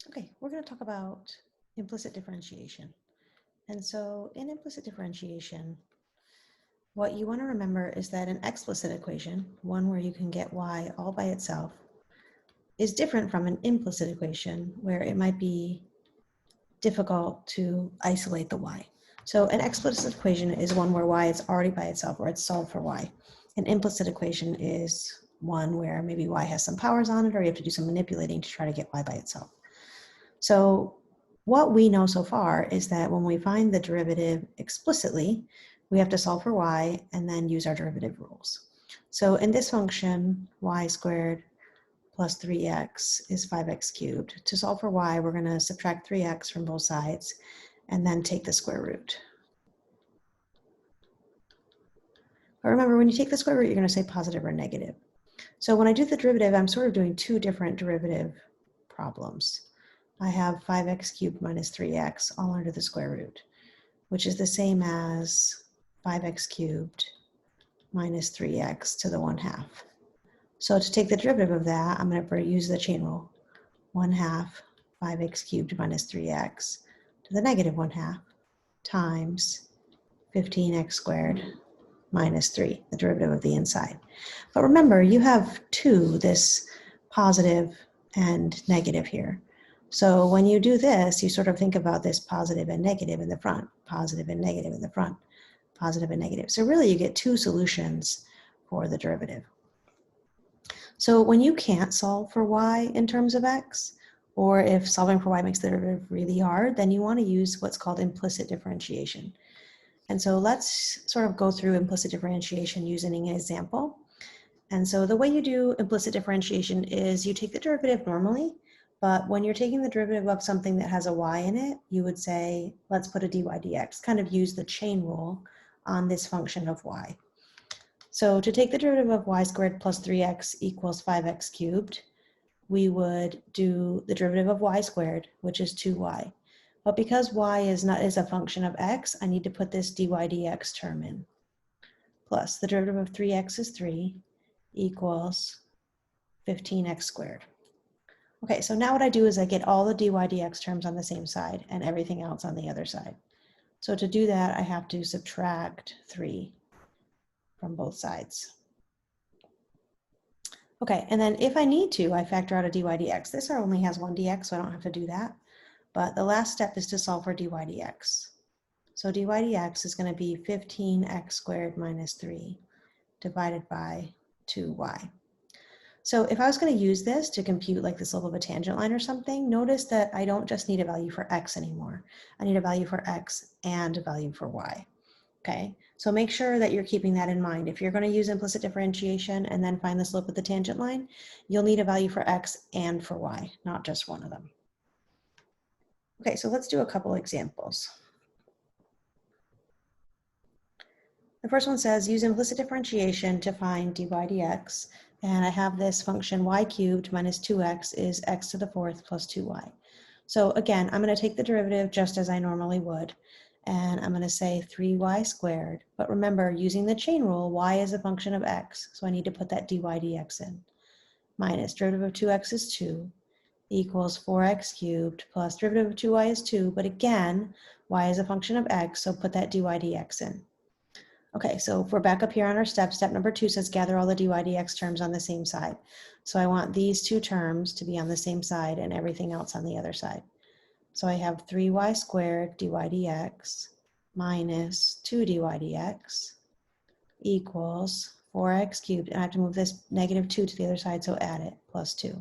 Okay, we're going to talk about implicit differentiation. And so in implicit differentiation, what you want to remember is that an explicit equation, one where you can get y all by itself, is different from an implicit equation where it might be difficult to isolate the y. So an explicit equation is one where y is already by itself, or it's solved for y. An implicit equation is one where maybe y has some powers on it, or you have to do some manipulating to try to get y by itself. So what we know so far is that when we find the derivative explicitly, we have to solve for y and then use our derivative rules. So in this function, y squared plus 3x is 5x cubed. To solve for y, we're going to subtract 3x from both sides and then take the square root. But remember, when you take the square root, you're going to say positive or negative. So when I do the derivative, I'm sort of doing two different derivative problems. I have 5x cubed minus 3x all under the square root, which is the same as 5x cubed minus 3x to the 1/2. So to take the derivative of that, I'm going to use the chain rule. 1/2 5x cubed minus 3x to the negative 1/2 times 15x squared minus 3, the derivative of the inside. But remember, you have this positive and negative here. So when you do this, you sort of think about this positive and negative in the front, positive and negative in the front, positive and negative. So really you get two solutions for the derivative. So when you can't solve for y in terms of x, or if solving for y makes the derivative really hard, then you want to use what's called implicit differentiation. And so let's sort of go through implicit differentiation using an example. And so the way you do implicit differentiation is you take the derivative normally, but when you're taking the derivative of something that has a y in it, you would say, let's put a dy dx, kind of use the chain rule on this function of y. So to take the derivative of y squared plus 3x equals 5x cubed, we would do the derivative of y squared, which is 2y. But because y is a function of x, I need to put this dy dx term in. Plus the derivative of 3x is 3 equals 15x squared. Okay, so now what I do is I get all the dy dx terms on the same side and everything else on the other side. So to do that, I have to subtract 3 from both sides. Okay, and then if I need to, I factor out a dy dx. This only has one dx, so I don't have to do that. But the last step is to solve for dy dx. So dy dx is going to be 15x squared minus 3 divided by 2y. So if I was going to use this to compute like the slope of a tangent line or something, notice that I don't just need a value for x anymore. I need a value for x and a value for y. Okay, so make sure that you're keeping that in mind. If you're going to use implicit differentiation and then find the slope of the tangent line, you'll need a value for x and for y, not just one of them. Okay, so let's do a couple examples. The first one says, use implicit differentiation to find dy dx. And I have this function y cubed minus 2x is x to the 4th plus 2y. So again, I'm going to take the derivative just as I normally would. And I'm going to say 3y squared. But remember, using the chain rule, y is a function of x. So I need to put that dy dx in. Minus derivative of 2x is 2 equals 4x cubed plus derivative of 2y is 2. But again, y is a function of x, so put that dy dx in. Okay, so if we're back up here on our step number 2 says gather all the dy dx terms on the same side. So I want these two terms to be on the same side and everything else on the other side. So I have 3y squared dy dx minus 2 dy dx equals 4x cubed, and I have to move this negative 2 to the other side, so add it, plus 2.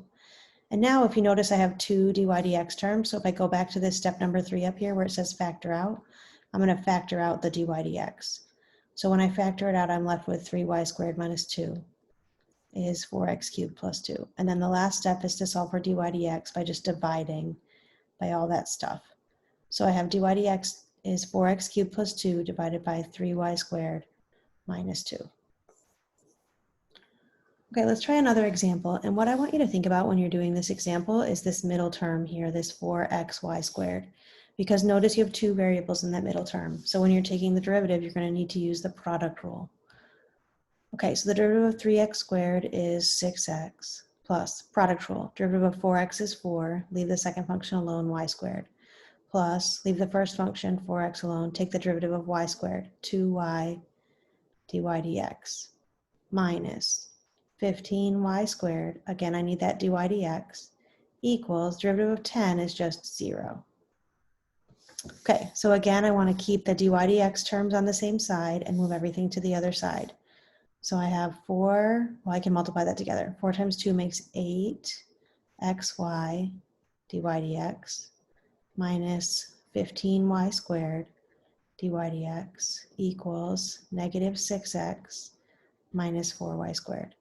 And now if you notice I have two dy dx terms, so if I go back to this step number 3 up here where it says factor out, I'm going to factor out the dy dx. So when I factor it out, I'm left with 3y squared minus 2 is 4x cubed plus 2. And then the last step is to solve for dy dx by just dividing by all that stuff. So I have dy dx is 4x cubed plus 2 divided by 3y squared minus 2. Okay, let's try another example. And what I want you to think about when you're doing this example is this middle term here, this 4xy squared. Because notice you have two variables in that middle term. So when you're taking the derivative, you're going to need to use the product rule. Okay, so the derivative of 3x squared is 6x plus product rule. Derivative of 4x is 4. Leave the second function alone, y squared. Plus, leave the first function, 4x alone. Take the derivative of y squared, 2y dy dx. Minus 15y squared. Again, I need that dy dx. Equals, derivative of 10 is just 0. Okay, so again, I want to keep the dy dx terms on the same side and move everything to the other side. So I have 4, well, I can multiply that together. 4 times 2 makes 8xy dy dx minus 15y squared dy dx equals negative 6x minus 4y squared.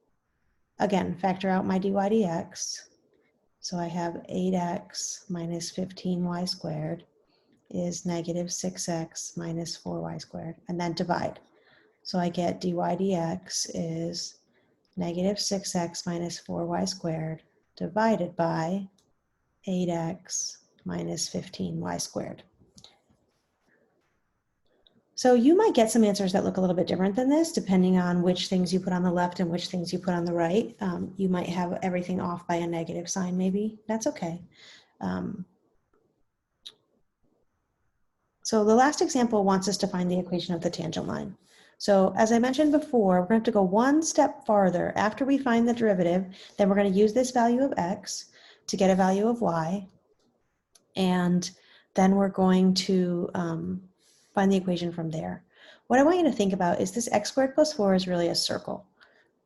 Again, factor out my dy dx. So I have 8x minus 15y squared is negative 6x minus 4y squared, and then divide. So I get dy dx is negative 6x minus 4y squared divided by 8x minus 15y squared. So you might get some answers that look a little bit different than this, depending on which things you put on the left and which things you put on the right. You might have everything off by a negative sign, maybe. That's okay. So the last example wants us to find the equation of the tangent line. So as I mentioned before, we're going to have to go one step farther. After we find the derivative, then we're going to use this value of x to get a value of y. And then we're going to find the equation from there. What I want you to think about is this x squared plus 4 is really a circle.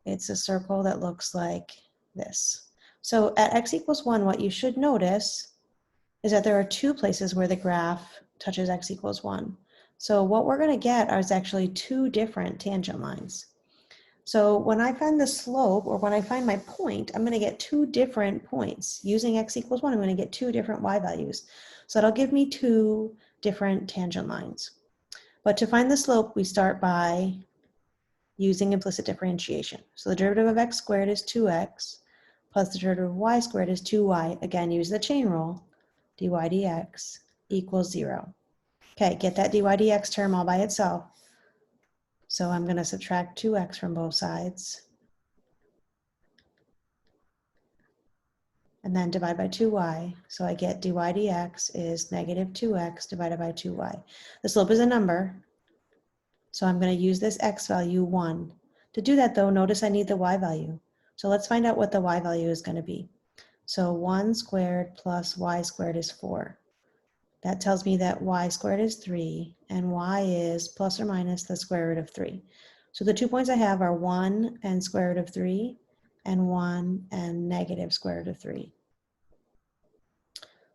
It's a circle that looks like this. So at x equals 1, what you should notice is that there are 2 places where the graph touches x equals 1. So what we're going to get is actually 2 different tangent lines. So when I find the slope, or when I find my point, I'm going to get 2 different points. Using x equals 1, I'm going to get 2 different y values. So that'll give me 2 different tangent lines. But to find the slope, we start by using implicit differentiation. So the derivative of x squared is 2x, plus the derivative of y squared is 2y. Again, use the chain rule. Dy dx equals 0. Okay, get that dy dx term all by itself. So I'm going to subtract 2x from both sides. And then divide by 2y. So I get dy dx is negative 2x divided by 2y. The slope is a number, so I'm going to use this x value 1. To do that though, notice I need the y value. So let's find out what the y value is going to be. So 1 squared plus y squared is 4. That tells me that y squared is 3, and y is plus or minus the square root of 3. So the 2 points I have are 1 and square root of 3, and 1 and negative square root of 3.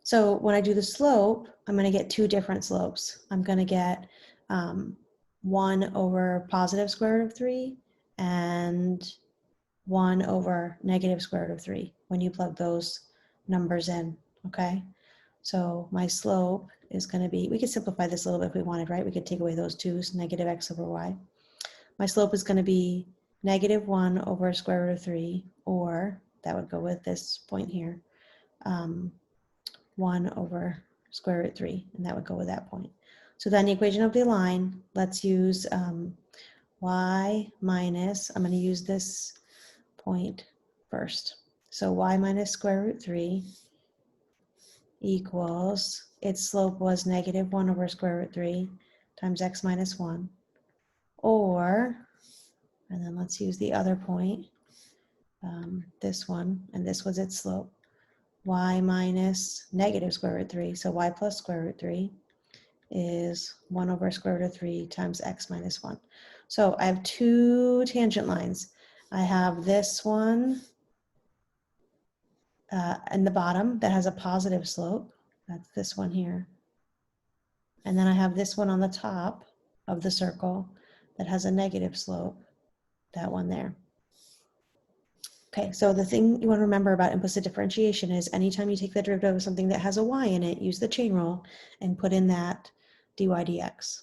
So when I do the slope, I'm going to get 2 different slopes. I'm going to get 1 over positive square root of 3 and 1 over negative square root of 3 when you plug those numbers in, okay? So my slope is going to be, we could simplify this a little bit if we wanted, right? We could take away those 2's, negative x over y. My slope is going to be negative 1 over square root of 3, or that would go with this point here, 1 over square root 3, and that would go with that point. So then the equation of the line, let's use y minus, I'm going to use this point first. So y minus square root 3 equals, its slope was negative 1 over square root 3 times x minus 1, or, and then let's use the other point, this one, and this was its slope, y minus negative square root 3, so y plus square root 3 is 1 over square root of 3 times x minus 1. So I have 2 tangent lines. I have this one in the bottom that has a positive slope. That's this one here. And then I have this one on the top of the circle that has a negative slope, that one there. Okay, so the thing you want to remember about implicit differentiation is anytime you take the derivative of something that has a y in it, use the chain rule and put in that dy dx.